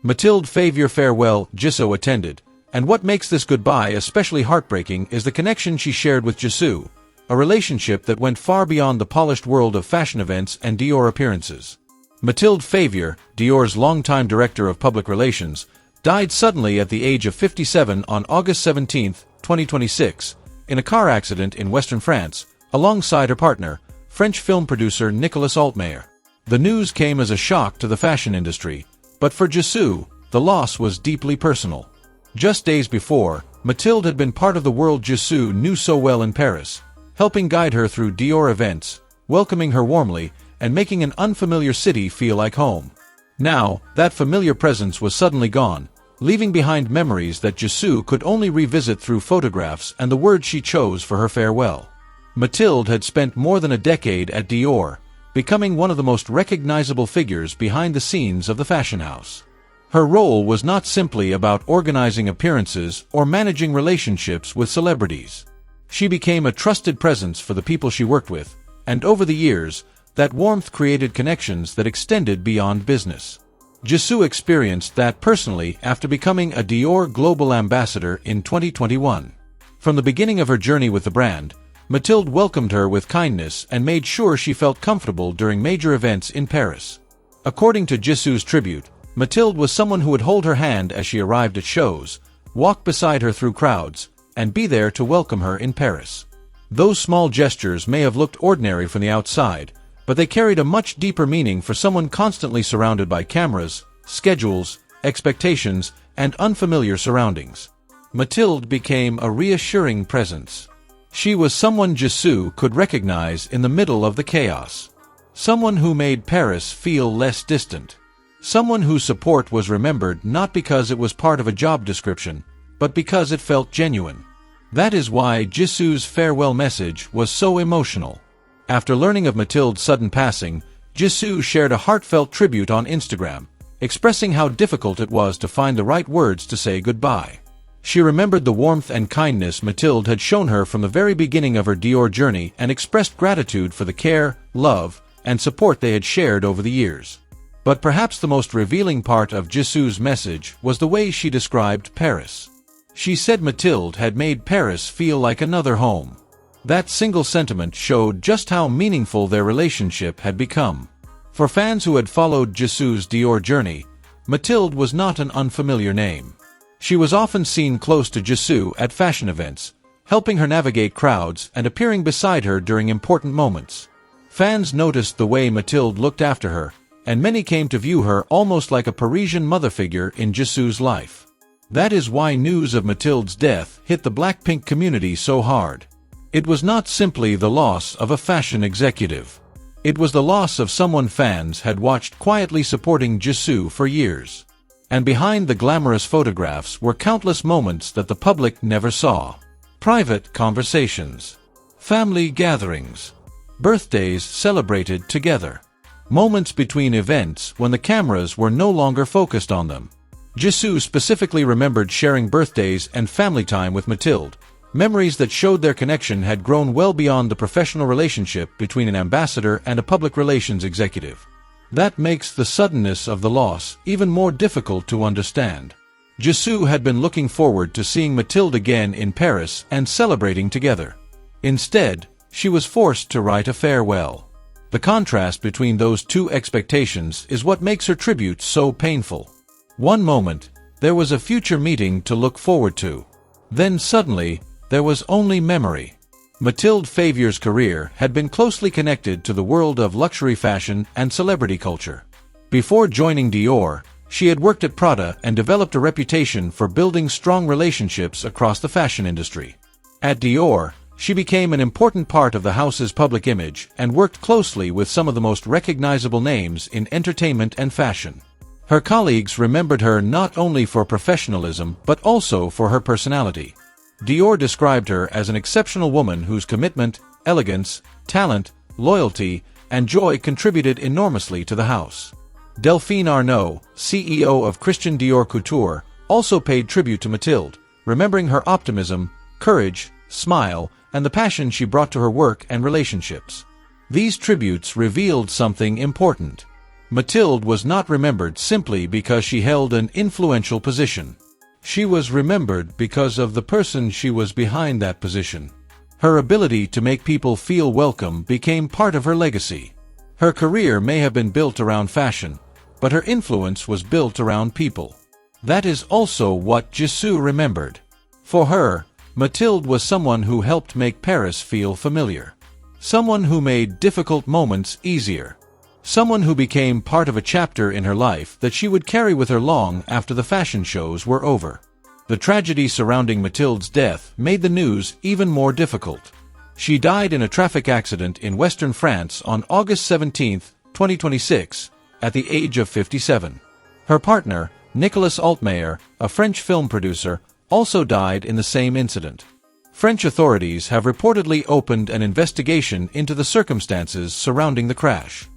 Mathilde Favier farewell Jisoo attended, and what makes this goodbye especially heartbreaking is the connection she shared with Jisoo, a relationship that went far beyond the polished world of fashion events and Dior appearances. Mathilde Favier, Dior's longtime director of public relations, died suddenly at the age of 57 on August 17, 2026, in a car accident in western France, alongside her partner, French film producer Nicolas Altmayer. The news came as a shock to the fashion industry, but for Jisoo, the loss was deeply personal. Just days before, Mathilde had been part of the world Jisoo knew so well in Paris, helping guide her through Dior events, welcoming her warmly, and making an unfamiliar city feel like home. Now, that familiar presence was suddenly gone, leaving behind memories that Jisoo could only revisit through photographs and the words she chose for her farewell. Mathilde had spent more than a decade at Dior, becoming one of the most recognizable figures behind the scenes of the fashion house. Her role was not simply about organizing appearances or managing relationships with celebrities. She became a trusted presence for the people she worked with, and over the years, that warmth created connections that extended beyond business. Jisoo experienced that personally after becoming a Dior global ambassador in 2021. From the beginning of her journey with the brand, Mathilde welcomed her with kindness and made sure she felt comfortable during major events in Paris. According to Jisoo's tribute, Mathilde was someone who would hold her hand as she arrived at shows, walk beside her through crowds, and be there to welcome her in Paris. Those small gestures may have looked ordinary from the outside, but they carried a much deeper meaning for someone constantly surrounded by cameras, schedules, expectations, and unfamiliar surroundings. Mathilde became a reassuring presence. She was someone Jisoo could recognize in the middle of the chaos. Someone who made Paris feel less distant. Someone whose support was remembered not because it was part of a job description, but because it felt genuine. That is why Jisoo's farewell message was so emotional. After learning of Mathilde's sudden passing, Jisoo shared a heartfelt tribute on Instagram, expressing how difficult it was to find the right words to say goodbye. She remembered the warmth and kindness Mathilde had shown her from the very beginning of her Dior journey and expressed gratitude for the care, love, and support they had shared over the years. But perhaps the most revealing part of Jisoo's message was the way she described Paris. She said Mathilde had made Paris feel like another home. That single sentiment showed just how meaningful their relationship had become. For fans who had followed Jisoo's Dior journey, Mathilde was not an unfamiliar name. She was often seen close to Jisoo at fashion events, helping her navigate crowds and appearing beside her during important moments. Fans noticed the way Mathilde looked after her, and many came to view her almost like a Parisian mother figure in Jisoo's life. That is why news of Mathilde's death hit the BLACKPINK community so hard. It was not simply the loss of a fashion executive. It was the loss of someone fans had watched quietly supporting Jisoo for years. And behind the glamorous photographs were countless moments that the public never saw. Private conversations, family gatherings, birthdays celebrated together, moments between events when the cameras were no longer focused on them. Jisoo specifically remembered sharing birthdays and family time with Mathilde, memories that showed their connection had grown well beyond the professional relationship between an ambassador and a public relations executive. That makes the suddenness of the loss even more difficult to understand. Jisoo had been looking forward to seeing Mathilde again in Paris and celebrating together. Instead, she was forced to write a farewell. The contrast between those two expectations is what makes her tribute so painful. One moment, there was a future meeting to look forward to. Then suddenly, there was only memory. Mathilde Favier's career had been closely connected to the world of luxury fashion and celebrity culture. Before joining Dior, she had worked at Prada and developed a reputation for building strong relationships across the fashion industry. At Dior, she became an important part of the house's public image and worked closely with some of the most recognizable names in entertainment and fashion. Her colleagues remembered her not only for professionalism but also for her personality. Dior described her as an exceptional woman whose commitment, elegance, talent, loyalty, and joy contributed enormously to the house. Delphine Arnault, CEO of Christian Dior Couture, also paid tribute to Mathilde, remembering her optimism, courage, smile, and the passion she brought to her work and relationships. These tributes revealed something important. Mathilde was not remembered simply because she held an influential position. She was remembered because of the person she was behind that position. Her ability to make people feel welcome became part of her legacy. Her career may have been built around fashion, but her influence was built around people. That is also what Jisoo remembered. For her, Mathilde was someone who helped make Paris feel familiar. Someone who made difficult moments easier. Someone who became part of a chapter in her life that she would carry with her long after the fashion shows were over. The tragedy surrounding Mathilde's death made the news even more difficult. She died in a traffic accident in western France on August 17, 2026, at the age of 57. Her partner, Nicolas Altmayer, a French film producer, also died in the same incident. French authorities have reportedly opened an investigation into the circumstances surrounding the crash.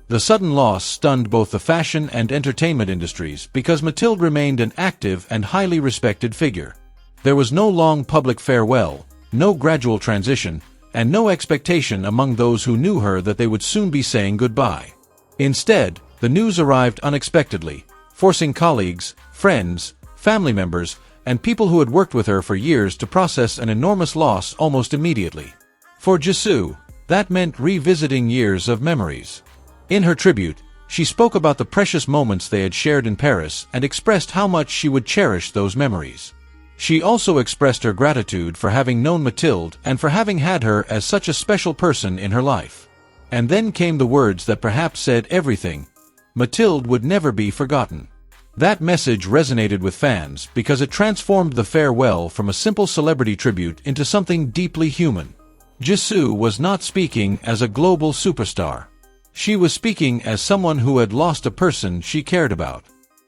The sudden loss stunned both the fashion and entertainment industries because Mathilde remained an active and highly respected figure. There was no long public farewell, no gradual transition, and no expectation among those who knew her that they would soon be saying goodbye. Instead, the news arrived unexpectedly, forcing colleagues, friends, family members, and people who had worked with her for years to process an enormous loss almost immediately. For Jisoo, that meant revisiting years of memories. In her tribute, she spoke about the precious moments they had shared in Paris and expressed how much she would cherish those memories. She also expressed her gratitude for having known Mathilde and for having had her as such a special person in her life. And then came the words that perhaps said everything: Mathilde would never be forgotten. That message resonated with fans because it transformed the farewell from a simple celebrity tribute into something deeply human. Jisoo was not speaking as a global superstar. She was speaking as someone who had lost a person she cared about.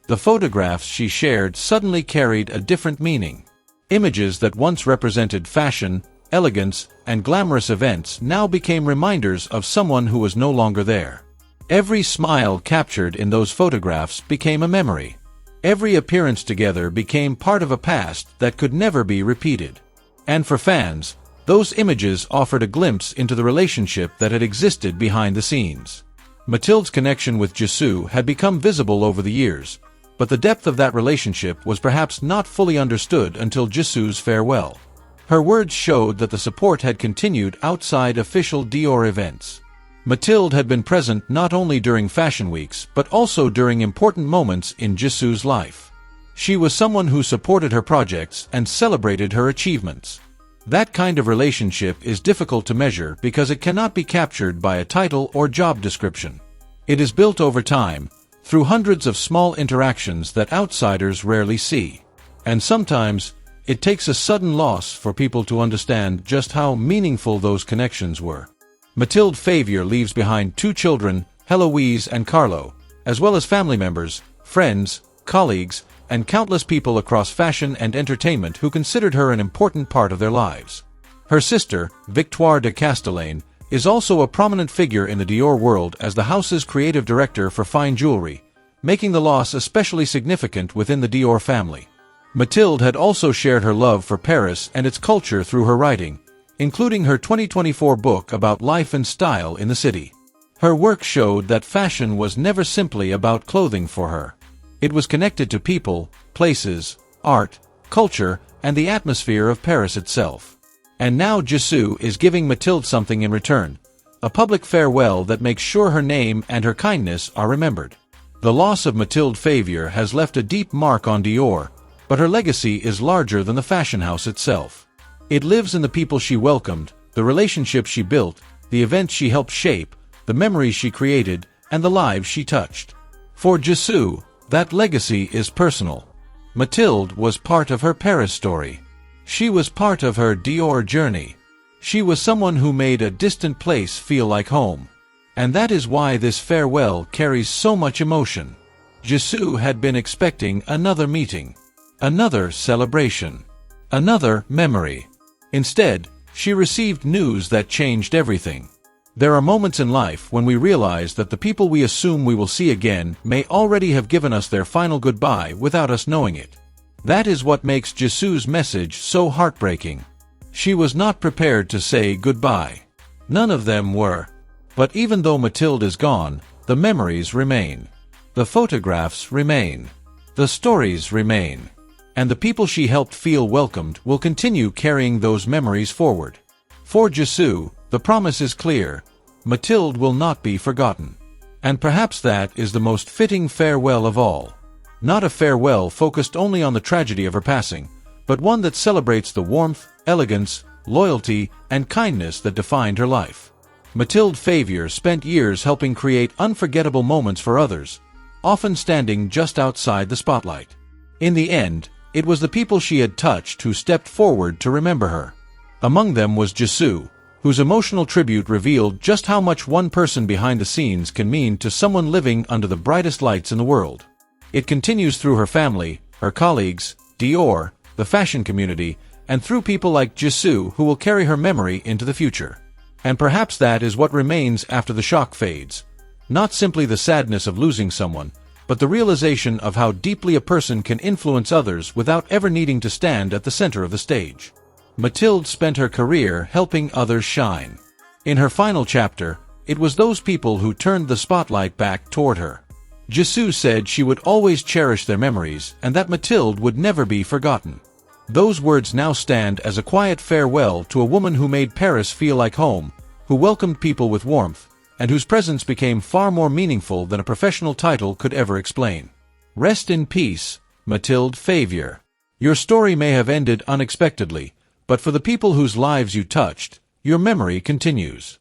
The photographs she shared suddenly carried a different meaning. Images that once represented fashion, elegance, and glamorous events now became reminders of someone who was no longer there. Every smile captured in those photographs became a memory. Every appearance together became part of a past that could never be repeated. And for fans, those images offered a glimpse into the relationship that had existed behind the scenes. Mathilde's connection with Jisoo had become visible over the years, but the depth of that relationship was perhaps not fully understood until Jisoo's farewell. Her words showed that the support had continued outside official Dior events. Mathilde had been present not only during fashion weeks but also during important moments in Jisoo's life. She was someone who supported her projects and celebrated her achievements. That kind of relationship is difficult to measure because it cannot be captured by a title or job description. It is built over time, through hundreds of small interactions that outsiders rarely see. And sometimes, it takes a sudden loss for people to understand just how meaningful those connections were. Mathilde Favier leaves behind 2 children, Heloise and Carlo, as well as family members, friends, colleagues, and countless people across fashion and entertainment who considered her an important part of their lives. Her sister, Victoire de Castellane, is also a prominent figure in the Dior world as the house's creative director for fine jewelry, making the loss especially significant within the Dior family. Mathilde had also shared her love for Paris and its culture through her writing, including her 2024 book about life and style in the city. Her work showed that fashion was never simply about clothing for her. It was connected to people, places, art, culture, and the atmosphere of Paris itself. And now Jisoo is giving Mathilde something in return, a public farewell that makes sure her name and her kindness are remembered. The loss of Mathilde Favier has left a deep mark on Dior, but her legacy is larger than the fashion house itself. It lives in the people she welcomed, the relationships she built, the events she helped shape, the memories she created, and the lives she touched. For Jisoo, that legacy is personal. Mathilde was part of her Paris story. She was part of her Dior journey. She was someone who made a distant place feel like home. And that is why this farewell carries so much emotion. Jisoo had been expecting another meeting, another celebration, another memory. Instead, she received news that changed everything. There are moments in life when we realize that the people we assume we will see again may already have given us their final goodbye without us knowing it. That is what makes Jisoo's message so heartbreaking. She was not prepared to say goodbye. None of them were. But even though Mathilde is gone, The memories remain. The photographs remain. The stories remain. And the people she helped feel welcomed will continue carrying those memories forward. For Jisoo, the promise is clear. Mathilde will not be forgotten. And perhaps that is the most fitting farewell of all. Not a farewell focused only on the tragedy of her passing, but one that celebrates the warmth, elegance, loyalty, and kindness that defined her life. Mathilde Favier spent years helping create unforgettable moments for others, often standing just outside the spotlight. In the end, it was the people she had touched who stepped forward to remember her. Among them was Jisoo, whose emotional tribute revealed just how much one person behind the scenes can mean to someone living under the brightest lights in the world. It continues through her family, her colleagues, Dior, the fashion community, and through people like Jisoo who will carry her memory into the future. And perhaps that is what remains after the shock fades. Not simply the sadness of losing someone, but the realization of how deeply a person can influence others without ever needing to stand at the center of the stage. Mathilde spent her career helping others shine. In her final chapter, it was those people who turned the spotlight back toward her. Jisoo said she would always cherish their memories and that Mathilde would never be forgotten. Those words now stand as a quiet farewell to a woman who made Paris feel like home, who welcomed people with warmth, and whose presence became far more meaningful than a professional title could ever explain. Rest in peace, Mathilde Favier. Your story may have ended unexpectedly, but for the people whose lives you touched, your memory continues.